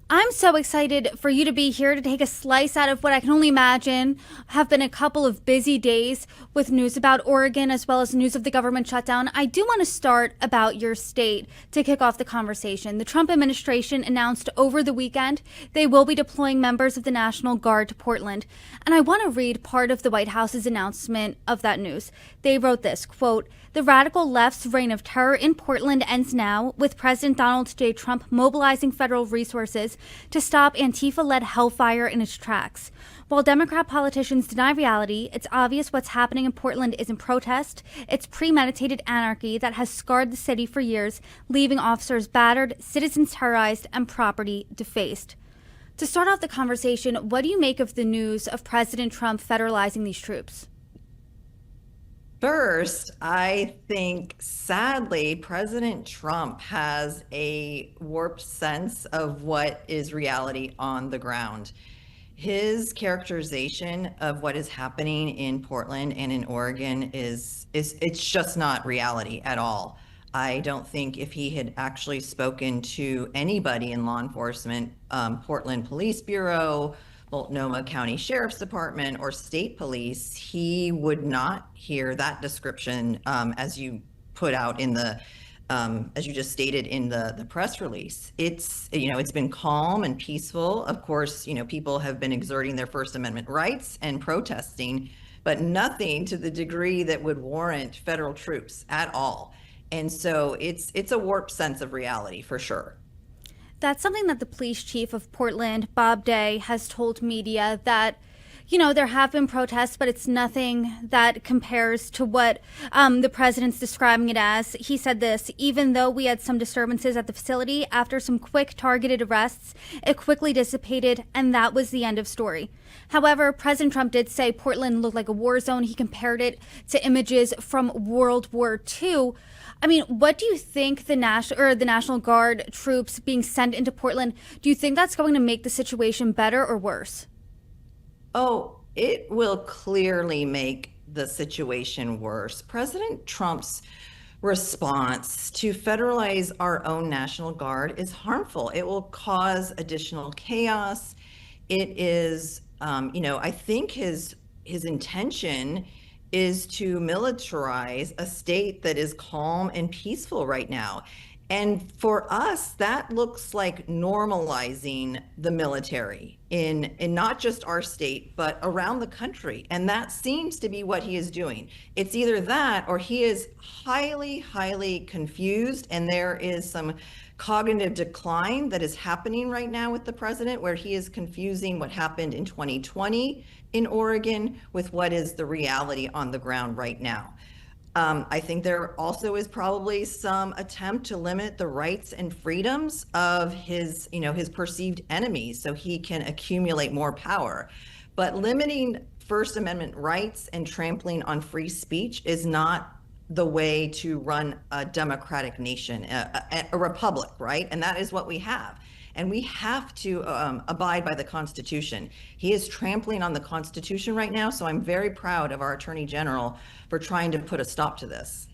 I'm so excited for you to be here to take a slice out of what I can only imagine have been a couple of busy days with news about Oregon as well as news of the government shutdown. I do want to start about your state to kick off the conversation. The Trump administration announced over the weekend they will be deploying members of the National Guard to Portland. And I want to read part of the White House's announcement of that news. They wrote this, quote, "The radical left's reign of terror in Portland ends now, with President Donald J. Trump mobilizing federal resources to stop Antifa-led hellfire in its tracks. While Democrat politicians deny reality, it's obvious what's happening in Portland isn't protest. It's premeditated anarchy that has scarred the city for years, leaving officers battered, citizens terrorized, and property defaced." To start off the conversation, what do you make of the news of President Trump federalizing these troops? First, I think sadly, President Trump has a warped sense of what is reality on the ground. His characterization of what is happening in Portland and in Oregon is it's just not reality at all. I don't think if he had actually spoken to anybody in law enforcement, Portland Police Bureau, Multnomah County Sheriff's Department, or state police, he would not hear that description as you put out in the as you just stated in the press release. It's been calm and peaceful. Of course, people have been exerting their First Amendment rights and protesting, but nothing to the degree that would warrant federal troops at all. And so it's a warped sense of reality for sure. That's something that the police chief of Portland, Bob Day, has told media that, there have been protests, but it's nothing that compares to what the president's describing it as. He said this: "Even though we had some disturbances at the facility, after some quick targeted arrests, it quickly dissipated, and that was the end of story." However, President Trump did say Portland looked like a war zone. He compared it to images from World War II. I mean, what do you think the National Guard troops being sent into Portland, do you think that's going to make the situation better or worse? Oh, it will clearly make the situation worse. President Trump's response to federalize our own National Guard is harmful. It will cause additional chaos. It is, I think his intention is to militarize a state that is calm and peaceful right now. And for us, that looks like normalizing the military in not just our state, but around the country. And that seems to be what he is doing. It's either that or he is highly, highly confused, and there is some cognitive decline that is happening right now with the president, where he is confusing what happened in 2020 in Oregon with what is the reality on the ground right now. I think there also is probably some attempt to limit the rights and freedoms of his perceived enemies so he can accumulate more power. But limiting First Amendment rights and trampling on free speech is not the way to run a democratic nation, a republic, right? And that is what we have. And we have to abide by the Constitution. He is trampling on the Constitution right now, so I'm very proud of our Attorney General for trying to put a stop to this.